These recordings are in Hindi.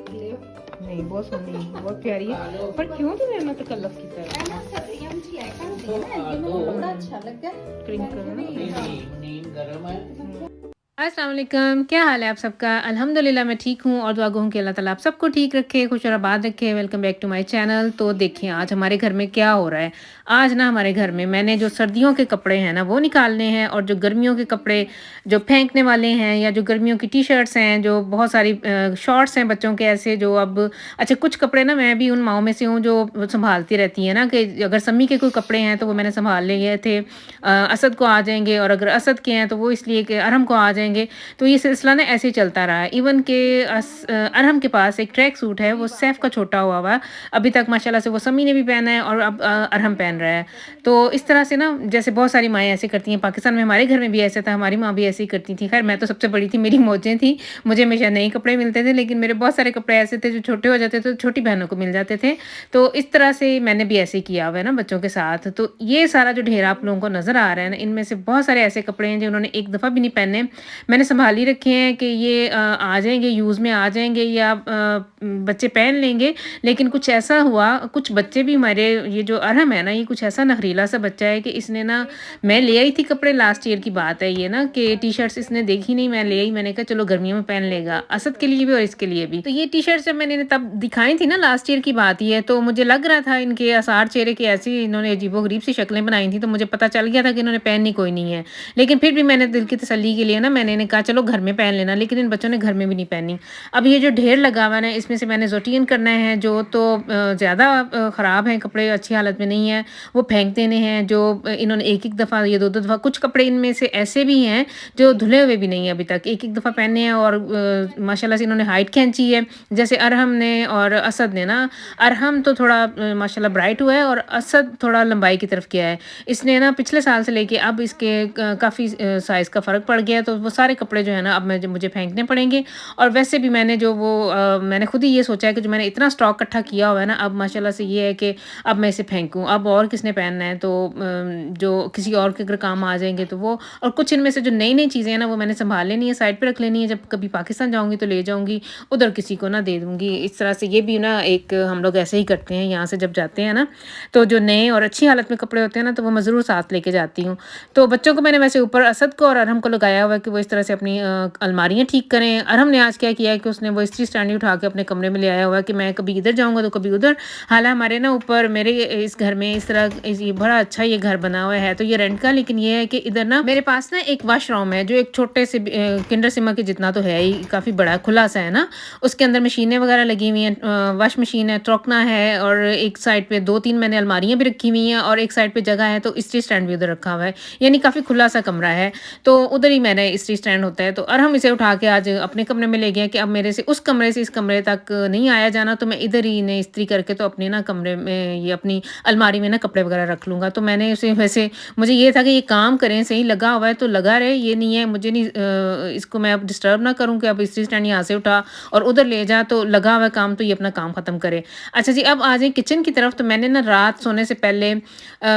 नहीं बहुत सोहनी बहुत प्यारी है पर क्यों तूने इन्ना तकल्लफ कीता है अस्सलाम वालेकुम, क्या हाल है आप सबका। अल्हम्दुलिल्लाह मैं ठीक हूँ और दुआ हूँ कि अल्लाह ताला आप सबको ठीक रखे, खुश और आबाद रखे। Welcome back to my channel. तो देखिए आज हमारे घर में क्या हो रहा है। आज ना हमारे घर में मैंने जो सर्दियों के कपड़े हैं ना वो निकालने हैं और जो गर्मियों के कपड़े जो फेंकने वाले हैं या जो गर्मियों की टी शर्ट्स हैं, जो बहुत सारी शॉर्ट्स हैं बच्चों के ऐसे जो अब अच्छा कुछ कपड़े ना मैं भी उन माओं में से हूँ जो संभालती रहती है ना कि अगर सम्मी के कोई कपड़े हैं तो वो मैंने संभाल लिए थे, असद को आ जाएंगे, और अगर असद के हैं तो वो इसलिए कि अरहम को आ जाएंगे। तो ये सिलसिला ना ऐसे ही चलता रहा है। इवन के अरहम के पास एक ट्रैक सूट है, वो सैफ का छोटा हुआ हुआ अभी तक माशाल्लाह से वो सम्मी ने भी पहना है और अब अरहम पहन रहा है। तो इस तरह से ना जैसे बहुत सारी माएँ ऐसे करती हैं, पाकिस्तान में हमारे घर में भी ऐसा था, हमारी माँ भी ऐसे ही करती थी। खैर मैं तो सबसे बड़ी थी, मेरी मौजें थी, मुझे हमेशा नए कपड़े मिलते थे, लेकिन मेरे बहुत सारे कपड़े ऐसे थे जो छोटे हो जाते थे तो छोटी बहनों को मिल जाते थे। तो इस तरह से मैंने भी ऐसे किया हुआ है ना बच्चों के साथ। तो ये सारा जो ढेर आप लोगों को नज़र आ रहा है ना, इनमें से बहुत सारे ऐसे कपड़े हैं जो उन्होंने एक दफ़ा भी नहीं पहने, मैंने संभाल ही रखे हैं कि ये आ जाएंगे, यूज़ में आ जाएंगे या बच्चे पहन लेंगे। लेकिन कुछ ऐसा हुआ, कुछ बच्चे भी हमारे, ये जो अरहम है ना ये कुछ ऐसा नखरीला सा बच्चा है कि इसने ना, मैं ले आई थी कपड़े, लास्ट ईयर की बात है ये ना, कि टी शर्ट्स इसने देखी नहीं, मैं ले आई, मैंने कहा चलो गर्मियों में पहन लेगा, असद के लिए भी और इसके लिए भी। तो ये टी शर्ट्स जब मैंने तब दिखाई थी ना, लास्ट ईयर की बात ही है, तो मुझे लग रहा था इनके आसार चेहरे की ऐसी इन्होंने अजीबो गरीब सी शक्लें बनाई थी, तो मुझे पता चल गया था कि इन्होंने पहननी कोई नहीं है। लेकिन फिर भी मैंने दिल की तसल्ली के लिए ना मैंने इन्हें कहा चलो घर में पहन लेना, लेकिन इन बच्चों ने घर में भी नहीं पहनी। अब ये जो ढेर लगा हुआ है इसमें से मैंने ज़ोटियन करना है, जो तो ज़्यादा ख़राब हैं कपड़े, अच्छी हालत में नहीं है, वो फेंक देने हैं। जो इन्होंने एक एक दफ़ा या दो दो दफ़ा, कुछ कपड़े इनमें से ऐसे भी हैं जो धुले हुए भी नहीं है अभी तक, एक एक दफ़ा पहने हैं और माशाल्लाह से इन्होंने हाइट खींची है। जैसे अरहम ने और असद ने ना, अरहम तो थोड़ा माशाल्लाह ब्राइट हुआ है और असद थोड़ा लंबाई की तरफ गया है। इसने ना पिछले साल से लेके अब इसके काफ़ी साइज़ का फ़र्क पड़ गया, तो वो सारे कपड़े जो है ना अब मुझे फेंकने पड़ेंगे। और वैसे भी मैंने जो वो मैंने खुद ही ये सोचा है कि जो मैंने इतना स्टॉक इकट्ठा किया हुआ है ना, अब माशाल्लाह से ये है कि अब मैं इसे फेंकूँ, अब और किसने पहनना है, तो जो किसी और के अगर काम आ जाएंगे तो वो। और कुछ इनमें से जो नई नई चीज़ें हैं ना वो मैंने संभाल लेनी है, साइड पे रख लेनी है, जब कभी पाकिस्तान जाऊँगी तो ले जाऊँगी, उधर किसी को ना दे दूँगी। इस तरह से ये भी ना एक हम लोग ऐसे ही करते हैं, यहाँ से जब जाते हैं ना तो जो नए और अच्छी हालत में कपड़े होते हैं ना तो वो मैं ज़रूर साथ लेके जाती हूँ। तो बच्चों को मैंने वैसे ऊपर असद को और अरहम को लगाया हुआ है कि वो इस तरह से अपनी अलमारियाँ ठीक करें। अरहम ने आज क्या किया है कि उसने वो इस्त्री स्टैंड उठा के अपने कमरे में ले आया हुआ है कि मैं कभी इधर जाऊँगा तो कभी उधर। हालांकि हमारे ना ऊपर मेरे इस घर में इस तरह ये बड़ा अच्छा ये घर बना हुआ है, तो ये रेंट का, लेकिन ये है कि इधर ना मेरे पास ना एक वॉशरूम है जो एक छोटे से किंडर सिमा के जितना तो है ही, काफ़ी बड़ा खुला सा है ना। उसके अंदर मशीनें वगैरह लगी हुई हैं, वॉश मशीन है, ट्रोकना है, और एक साइड पे 2-3 मैंने अलमारियाँ भी रखी हुई हैं और एक साइड पे जगह है तो इस्त्री स्टैंड भी उधर रखा हुआ है, यानी काफ़ी खुला सा कमरा है। तो उधर ही मैंने इस्त्री स्टैंड होता है। तो और हम इसे उठा के आज अपने कमरे में ले गए कि अब मेरे से उस कमरे से इस कमरे तक नहीं आया जाना, तो मैं इधर ही इन्हें इस्त्री करके तो अपने ना कमरे में, ये अपनी अलमारी में ना कपड़े वगैरह रख लूँगा। तो मैंने उसे वैसे मुझे ये था कि ये काम करें, सही लगा हुआ है तो लगा रहे, ये नहीं है मुझे नहीं इसको मैं अब डिस्टर्ब ना करूँ कि अब इस्त्री स्टैंड यहाँ से उठा और उधर ले जा, तो लगा हुआ काम तो ये अपना काम ख़त्म करे। अच्छा जी, अब आ जाए किचन की तरफ। तो मैंने ना रात सोने से पहले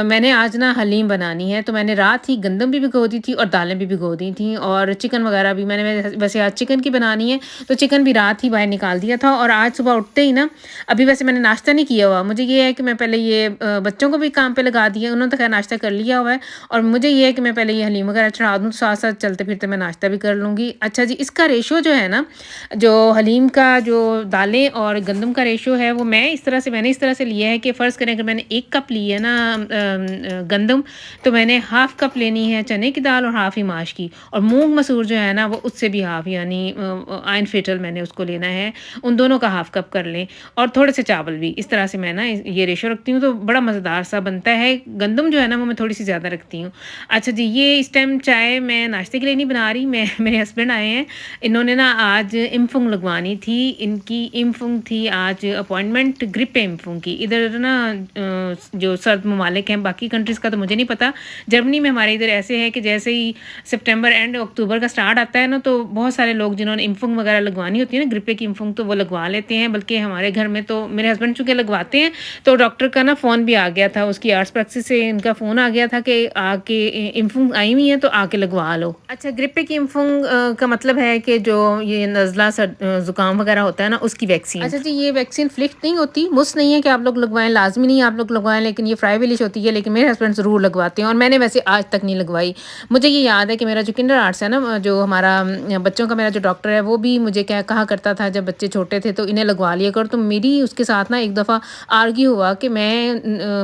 मैंने आज ना हलीम बनानी है, तो मैंने रात ही गंदम भी भिगो दी थी और दालें भी भिगो दी थी और चिकन वगैरह भी मैंने, वैसे आज चिकन की बनानी है तो चिकन भी रात ही बाहर निकाल दिया था। और आज सुबह उठते ही ना, अभी वैसे मैंने नाश्ता नहीं किया हुआ, मुझे ये है कि मैं पहले ये बच्चों को भी काम पे लगा दिया, उन्होंने तो खैर नाश्ता कर लिया हुआ है, और मुझे ये है कि मैं पहले ये हलीम वगैरह चढ़ा दूँ, साथ साथ चलते फिरते मैं नाश्ता भी कर लूँगी। अच्छा जी, इसका रेशो जो है ना, जो हलीम का जो दालें और गंदम का रेशो है वो मैंने इस तरह से लिया है कि फ़र्ज़ करें अगर मैंने 1 कप ली है ना गंदम, तो मैंने हाफ़ कप लेनी है चने की दाल और हाफ़ ही माश की, और मूंग मसूर जो है ना वो उससे भी हाफ़, यानी आयन फेटल मैंने उसको लेना है, उन दोनों का हाफ़ कप कर लें, और थोड़े से चावल भी। इस तरह से मैं ना ये रेशो रखती हूँ, तो बड़ा मज़ेदार सा बनता है। गंदम जो है ना वो मैं थोड़ी सी ज़्यादा रखती हूँ। अच्छा जी, ये इस टाइम चाय मैं नाश्ते के लिए नहीं बना रही, मैं मेरे हस्बैंड आए हैं, इन्होंने ना आज इम्फुंग लगवानी थी, इनकी इम्फुंग थी आज अपॉइंटमेंट, ग्रिप इम्फुंग की। इधर ना जो सर्द ममालिक हैं, बाकी कंट्रीज़ का तो मुझे नहीं पता, जर्मनी में हमारे इधर ऐसे है कि जैसे ही सितंबर एंड अक्टूबर का स्टार्ट आता है ना, तो बहुत सारे लोग जिन्होंने इम्फुंग वगैरह लगवानी होती है ना, ग्रिपे की इम्फुंग, तो वो लगवा लेते हैं। बल्कि हमारे घर में तो मेरे हस्बैंड चूँकि लगवाते हैं, तो डॉक्टर का ना फ़ोन भी आ गया था, उसकी आर्ट्स प्रैक्टिस से इनका फ़ोन आ गया था कि आके इम्फुंग आई हुई है तो आके लगवा लो। अच्छा, ग्रिपे की इम्फुंग का मतलब है कि जो ये नज़ला ज़ुकाम वगैरह होता है ना, उसकी वैक्सीन। अच्छा जी, ये वैक्सीन फ्लिक्ट नहीं होती, मुफ्त नहीं है कि आप लोग लगवाएं, लाजमी नहीं है आप लोग लगवाएं, लेकिन ये फ्राइविलिश होती है। लेकिन मेरे हस्बैंड ज़रूर लगवाते हैं और मैंने वैसे आज तक नहीं लगवाई। मुझे ये याद है कि मेरा जो किंडर आर्ट्स है ना, जो हमारा बच्चों का मेरा जो डॉक्टर है, वो भी मुझे क्या कहा करता था जब बच्चे छोटे थे तो इन्हें लगवा लिया कर। तो मेरी उसके साथ ना एक दफ़ा आर्ग्यू हुआ कि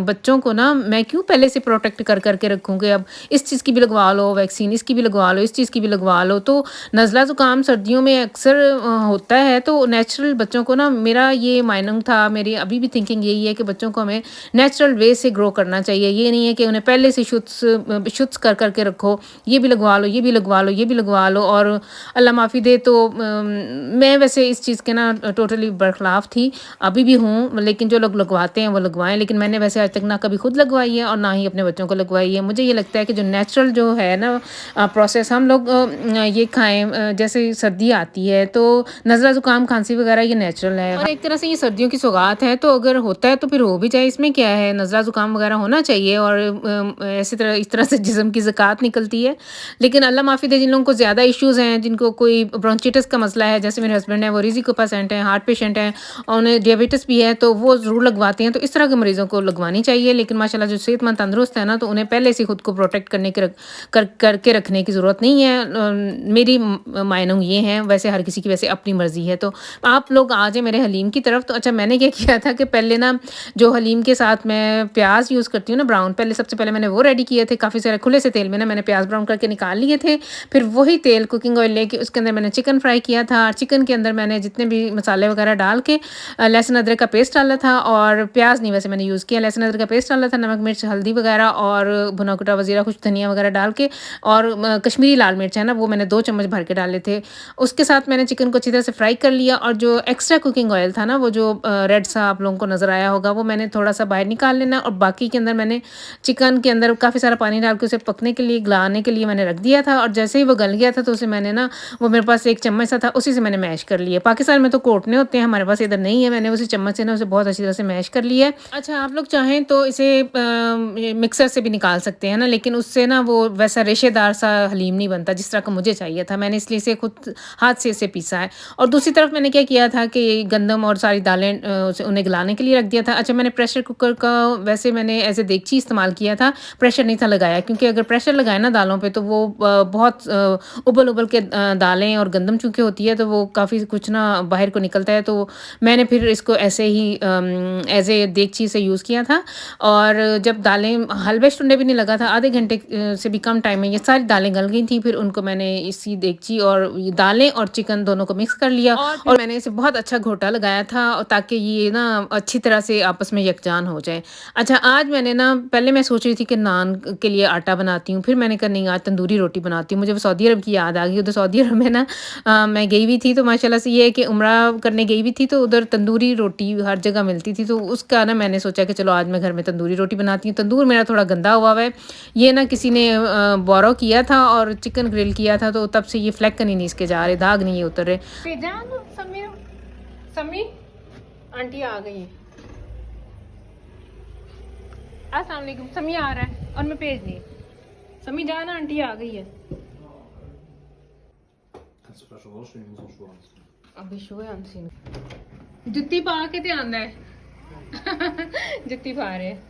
बच्चों को ना मैं क्यों पहले से प्रोटेक्ट कर करके रखूँगी, अब इस चीज़ की भी लगवा लो वैक्सीन, इसकी भी लगवा लो, इस चीज़ की भी लगवा लो। तो नज़ला ज़ुकाम सर्दियों में अक्सर होता है, तो नेचुरल बच्चों को ना, मेरा ये माइंड था, मेरी अभी भी थिंकिंग यही है कि बच्चों को हमें नेचुरल वे से ग्रो करना चाहिए। ये नहीं है कि उन्हें पहले से शुत्स कर करके रखो, ये भी लगवा लो, ये भी लगवा लो, ये भी लगवा लो। और अल्लाह माफ़ी दे तो मैं वैसे इस चीज़ के ना टोटली बरखिलाफ़ थी, अभी भी हूँ। लेकिन जो लोग लगवाते हैं वो लगवाएं, लेकिन मैंने वैसे आज तक ना कभी खुद लगवाई है और ना ही अपने बच्चों को लगवाई है। मुझे ये लगता है कि जो नेचुरल जो है ना प्रोसेस, हम लोग ये खाएं। जैसे सर्दी आती है तो नज़ला ज़ुकाम खांसी वगैरह ये नेचुरल है और एक तरह से ये सर्दियों की सौगात है, तो अगर होता है तो फिर हो भी जाए, इसमें क्या है। नज़ला ज़ुकाम वगैरह होना चाहिए और ऐसी तरह इस तरह से जिस्म की ज़कात निकलती है। लेकिन अल्लाह माफ़ी दे, जिन लोगों को ज़्यादा इश्यूज़ हैं, जिनको कोई ब्रोंचिटिस का मसला है, जैसे मेरे हस्बैंड हैं वो रिज़ी पेशेंट हैं, हार्ट पेशेंट हैं और उन्हें डायबिटिस भी है, तो वो ज़रूर लगवाते हैं। तो इस तरह के मरीज़ों को लगवानी चाहिए। लेकिन माशाल्लाह जो सेहतमंद तंदुरुस्त है ना, तो उन्हें पहले से खुद को प्रोटेक्ट करने के करके रखने की ज़रूरत नहीं है। मेरी मायनों ये हैं, वैसे हर किसी की वैसे अपनी मर्ज़ी है। तो आप लोग आ जाएँ मेरे हलीम की तरफ। तो अच्छा, मैंने क्या किया था कि पहले ना जो हलीम के साथ मैं प्याज यूज़ करती हूँ ना ब्राउन, पहले सबसे पहले मैंने वो रेडी किए थे। काफ़ी सारे खुले से तेल में ना मैंने प्याज ब्राउन करके निकाल लिए थे। फिर वही तेल कुकिंग ऑयल लेके उसके अंदर मैंने चिकन फ्राई किया था। चिकन के अंदर मैंने जितने भी मसाले वगैरह डाल के लहसुन अदरक का पेस्ट डाला था और प्याज नहीं वैसे मैंने यूज़ किया, लहसुन अदरक का पेस्ट डाला था, नमक मिर्च हल्दी वगैरह और भुना कुटा वज़ीरा कुछ धनिया वगैरह डाल के, और कश्मीरी लाल मिर्च है ना, वो मैंने 2 चम्मच भर के डाले थे। उसके साथ मैंने चिकन को अच्छी तरह से फ्राई कर लिया और जो एक्स्ट्रा कुकिंग ऑयल था ना, वो जो रेड सा आप लोगों को नज़र आया होगा, वो मैंने थोड़ा-सा बाहर निकाल लेना और बाकी के अंदर मैंने चिकन के अंदर काफ़ी सारा पानी डाल के उसे पकने के लिए, गलाने के लिए मैंने रख दिया था। और जैसे ही वो गल गया था तो उसे मैंने ना, वो मेरे पास 1 चम्मच सा था, उसी से मैंने मैश कर लिया। पाकिस्तान में तो कोटने होते हैं, हमारे पास इधर नहीं है। मैंने उसी चम्मच से ना उसे बहुत अच्छी तरह से मैश कर लिया है। अच्छा, आप लोग चाहें तो इसे मिक्सर से भी निकाल सकते हैं ना, लेकिन उससे ना वो वैसा रेशेदार सा हलीम नहीं बनता जिस तरह का मुझे चाहिए था। मैंने इसलिए इसे खुद हाथ से इसे पीसा है। और दूसरी तरफ मैंने क्या किया था कि गंदम और सारी दालें उन्हें गलाने के लिए रख दिया था। अच्छा, मैंने प्रेशर कुकर का वैसे मैंने एज ए देगची इस्तेमाल किया था, प्रेशर नहीं था लगाया, क्योंकि अगर प्रेशर लगाए ना दालों पे तो वो बहुत उबल उबल के दालें और गंदम चूँकि होती है तो वो काफ़ी कुछ ना बाहर को निकलता है। तो मैंने फिर इसको ऐसे ही एज ए देगची से यूज़ किया था। और जब दालें, हलवे टुंडे भी नहीं लगा था, आधे घंटे से भी कम टाइम में ये सारी दालें गल गई थी। फिर उनको मैंने इसी देगची और ये दालें और चिकन दोनों को मिक्स कर लिया और मैंने इसे बहुत अच्छा घोटा लगाया था ताकि ये ना अच्छी तरह से आपस में यकजान हो जाए। अच्छा, आज मैंने ना, पहले मैं सोच रही थी कि नान के लिए आटा बनाती हूँ, फिर मैंने कहा नहीं, आज तंदूरी रोटी बनाती हूँ। मुझे वो सऊदी अरब की याद आ गई। उधर सऊदी अरब में ना मैं गई हुई थी, तो माशाल्लाह से ये है कि उम्रा करने गई हुई थी, तो उधर तंदूरी रोटी हर जगह मिलती थी। तो उसका ना मैंने सोचा कि चलो आज मैं घर में तंदूरी रोटी बनाती हूँ। तंदूर मेरा थोड़ा गंदा हुआ है, ये ना किसी ने बोरो किया था और चिकन ग्रिल किया था, तो तब से ये फ्लैक नहीं इसके जा रहे, दाग नहीं ये उतर रहे। समी आंटी आ गई है। अस्सलाम वालेकुम। समी आ रहा है और मैं भेज दी। समी जाना, आंटी आ गई है। अभी शो है अनसीन। जुत्ती पा के ते आंदा है। जुत्ती पा रहे हैं।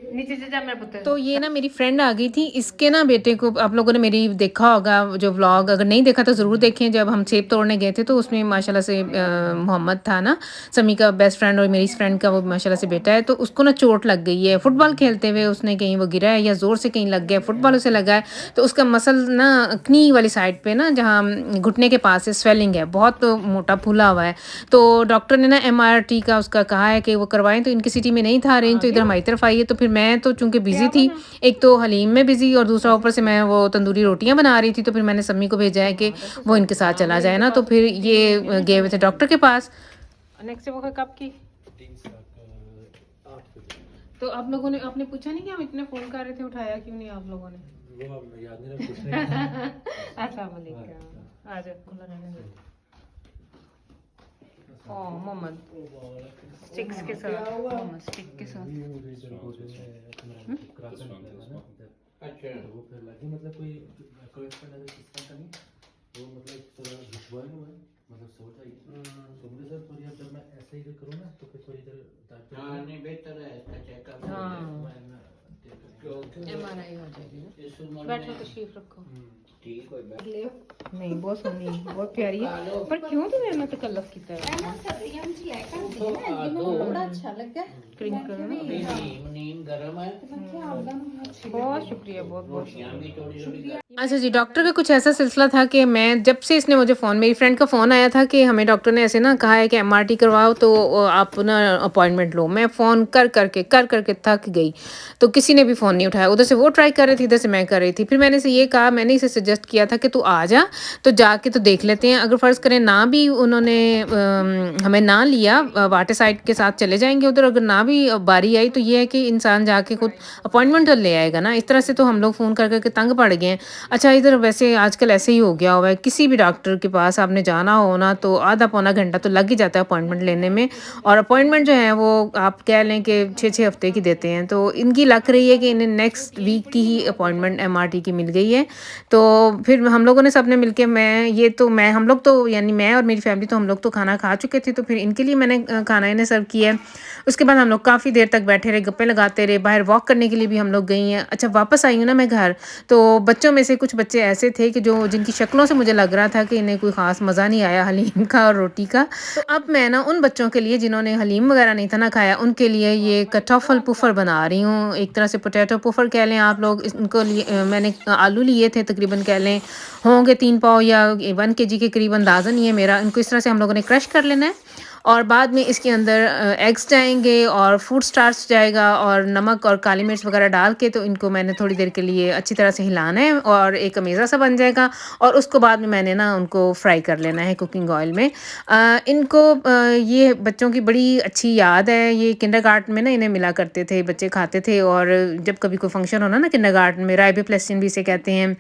नीचे से जा मेरा पुत्र। तो ये ना मेरी फ्रेंड आ गई थी, इसके ना बेटे को आप लोगों ने मेरी देखा होगा जो व्लॉग, अगर नहीं देखा तो ज़रूर देखें। जब हम सेब तोड़ने गए थे तो उसमें माशाल्लाह से मोहम्मद था ना, समी का बेस्ट फ्रेंड और मेरी फ्रेंड का वो माशाल्लाह से बेटा है, तो उसको ना चोट लग गई है फुटबॉल खेलते हुए। उसने कहीं वो गिरा है या ज़ोर से कहीं लग गया, फुटबॉल उसे लगा है, तो उसका मसल ना कनी वाली साइड पे ना, जहाँ घुटने के पास है, स्वेलिंग है, बहुत मोटा फूला हुआ है। तो डॉक्टर ने ना MRT का उसका कहा है कि वो करवाएं, तो इनकी सिटी में नहीं था अरेंज, तो इधर हमारी तरफ आई है। तो फिर मैं तो चूंकि बिजी थी, एक तो हलीम में बिजी और दूसरा ऊपर से मैं वो तंदूरी रोटियां बना रही थी, तो फिर मैंने सम्मी को भेजा है कि वो इनके साथ चला जाए ना। तो फिर ये गए हुए थे डॉक्टर के पास। नेक्स्ट वो कब की? तो आप लोगों ने, आपने पूछा नहीं कि हम इतने फ़ोन कर रहे थे, उठाया क्यों नहीं आप लोगों ने? वो अब याद नहीं रहा पूछने का। अस्सलाम वालेकुम। आ जाओ, खुला रहने दो। ओ मोहम्मद स्टिक्स के साथ, मोहम्मद स्टिक के साथ। अच्छा तो वो फिर लगी मतलब कोई कोई नजर किस तरह का नहीं, वो मतलब थोड़ा घुसवाई हुआ है, मतलब सोच आई तो मुझे सर थोड़ी अब जब मैं ऐसे ही करूँ ना तो फिर थोड़ी देर दर्द हाँ नहीं बेहतर है इसका चेकअप हो हाँ जाए। MRI हो जाएगी। इस उम्र बैठो, में तशरीफ रखो। ठीक हो बैठ नहीं बहुत सोहनी, बहुत प्यारी है, पर क्यों तुम्हें इन्ना तकल्लुफ कीता है? क्रिंकल ना। नीम गरम है बहुत शुक्रिया, बहुत बहुत रोटियां भी थोड़ी थोड़ी अच्छा जी, डॉक्टर का कुछ ऐसा सिलसिला था कि मैं जब से इसने मुझे फ़ोन, मेरी फ्रेंड का फ़ोन आया था कि हमें डॉक्टर ने ऐसे ना कहा है कि MRT करवाओ तो आप ना अपॉइंटमेंट लो। मैं फ़ोन कर करके थक गई, तो किसी ने भी फ़ोन नहीं उठाया। उधर से वो ट्राई कर रही थी, इधर से मैं कर रही थी। फिर मैंने इसे ये कहा, मैंने इसे सजेस्ट किया था कि तू आ जा, तो जाके तो देख लेते हैं। अगर फ़र्ज़ करें ना भी उन्होंने हमें ना लिया, वाटर साइड के साथ चले जाएंगे उधर। अगर ना भी बारी आई तो ये है कि इंसान जाके खुद अपॉइंटमेंट तो ले आएगा ना। इस तरह से तो हम लोग फ़ोन कर के तंग पड़ गए हैं। अच्छा, इधर वैसे आजकल ऐसे ही हो गया हुआ है, किसी भी डॉक्टर के पास आपने जाना हो ना तो आधा पौना घंटा तो लग ही जाता है अपॉइंटमेंट लेने में। और अपॉइंटमेंट जो है वो आप कह लें कि 6-6 हफ्ते की देते हैं। तो इनकी लग रही है कि इन्हें नेक्स्ट वीक की ही अपॉइंटमेंट MRT की मिल गई है। तो फिर हम लोगों ने सबने मिलके, मैं हम लोग तो यानी मैं और मेरी फैमिली तो हम लोग तो खाना खा चुके थे, तो फिर इनके लिए मैंने खाना इन्हें सर्व किया है। उसके बाद हम लोग काफ़ी देर तक बैठे रहे, गप्पे लगाते रहे, बाहर वॉक करने के लिए भी हम लोग गई हैं। अच्छा, वापस आई हूँ ना मैं घर, तो बच्चों में से कुछ बच्चे ऐसे थे कि जो जिनकी शक्लों से मुझे लग रहा था कि इन्हें कोई ख़ास मज़ा नहीं आया हलीम का और रोटी का। तो अब मैं ना उन बच्चों के लिए जिन्होंने हलीम वगैरह नहीं था ना खाया, उनके लिए ये कटोफल पुफर बना रही हूँ। एक तरह से पोटैटो पुफर कह लें आप लोग। इनको लिए मैंने आलू लिए थे, तकरीबन कह लें होंगे 3 पाव या 1 kg के करीब, अंदाज़ा नहीं है मेरा। इनको इस तरह से हम लोगों ने क्रश कर लेना है और बाद में इसके अंदर एग्स जाएंगे और फूड स्टार्च जाएगा और नमक और काली मिर्च वगैरह डाल के, तो इनको मैंने थोड़ी देर के लिए अच्छी तरह से हिलाना है और एक अमेज़ा सा बन जाएगा। और उसको बाद में मैंने ना उनको फ्राई कर लेना है कुकिंग ऑयल में। इनको ये बच्चों की बड़ी अच्छी याद है। ये किंडरगार्टन में ना इन्हें मिला करते थे, बच्चे खाते थे। और जब कभी कोई फंक्शन होना ना किंडरगार्टन में, राइबोप्लेस्टिन भी इसे कहते हैं,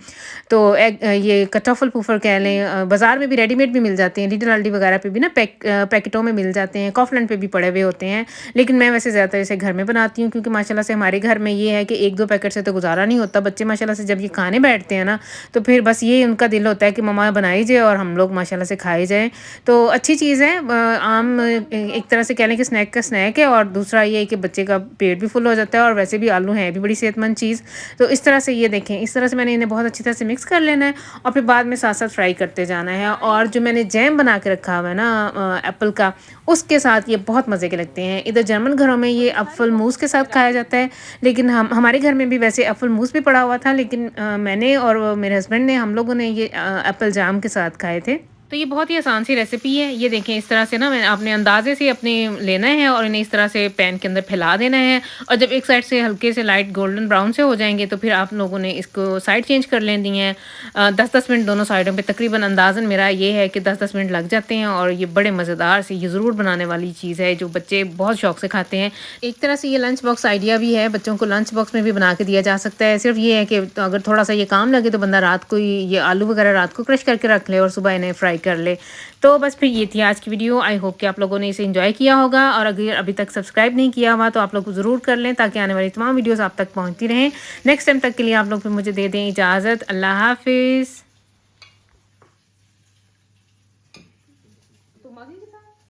तो ये कटोफल पुफर कह लें। बाज़ार में भी रेडीमेड भी मिल जाते हैं, लिटिल अल्डी वगैरह पे भी ना पैकेटों में मिल जाते हैं, कॉफलैंड पे भी पड़े हुए होते हैं। लेकिन मैं वैसे ज़्यादातर इसे घर में बनाती हूँ, क्योंकि माशाल्लाह से हमारे घर में ये है कि 1-2 पैकेट से तो गुजारा नहीं होता। बच्चे माशाल्लाह से जब ये खाने बैठते हैं ना, तो फिर बस ये उनका दिल होता है कि मम्मा बनाई जाए और हम लोग माशाल्लाह से खाए जाएँ। तो अच्छी चीज़ है। आम एक तरह से कह लें कि स्नैक का स्नैक है। और दूसरा ये है कि बच्चे का पेट भी फुल हो जाता है, और वैसे भी आलू है भी बड़ी सेहतमंद चीज़। तो इस तरह से ये देखें, इस तरह से मैंने इन्हें बहुत अच्छी तरह से मिक्स कर लेना है और फिर बाद में साथ साथ फ्राई करते जाना है। और जो मैंने जैम बना के रखा हुआ है ना एप्पल का, उसके साथ ये बहुत मज़े के लगते हैं। इधर जर्मन घरों में ये एप्पल मूस के साथ खाया जाता है, लेकिन हमारे घर में भी वैसे एप्पल मूस भी पड़ा हुआ था, लेकिन मैंने और मेरे हस्बैंड ने, हम लोगों ने ये एप्पल जाम के साथ खाए थे। तो ये बहुत ही आसान सी रेसिपी है। ये देखें, इस तरह से ना मैं आपने अंदाजे से अपने लेना है और इन्हें इस तरह से पैन के अंदर फैला देना है। और जब एक साइड से हल्के से लाइट गोल्डन ब्राउन से हो जाएंगे, तो फिर आप लोगों ने इसको साइड चेंज कर लेनी है। 10-10 मिनट दोनों साइडों पे, तकरीबन अंदाज़न मेरा ये है कि 10-10 मिनट लग जाते हैं। और ये बड़े मज़ेदार से, ये ज़रूर बनाने वाली चीज़ है जो बच्चे बहुत शौक से खाते हैं। एक तरह से ये लंच बॉक्स आइडिया भी है, बच्चों को लंच बॉक्स में भी बना के दिया जा सकता है। सिर्फ ये है कि अगर थोड़ा सा ये काम लगे तो बंदा रात को ये आलू वगैरह रात को क्रश करके रख ले और सुबह इन्हें फ्राई कर ले। तो बस फिर ये थी आज की वीडियो। आई होप कि आप लोगों ने इसे एंजॉय किया होगा। और अगर अभी तक सब्सक्राइब नहीं किया हुआ तो आप लोग ज़रूर कर लें, ताकि आने वाली तमाम वीडियोस आप तक पहुंचती रहें। नेक्स्ट टाइम तक के लिए आप लोग फिर मुझे दे दें इजाज़त। अल्लाह हाफिज़।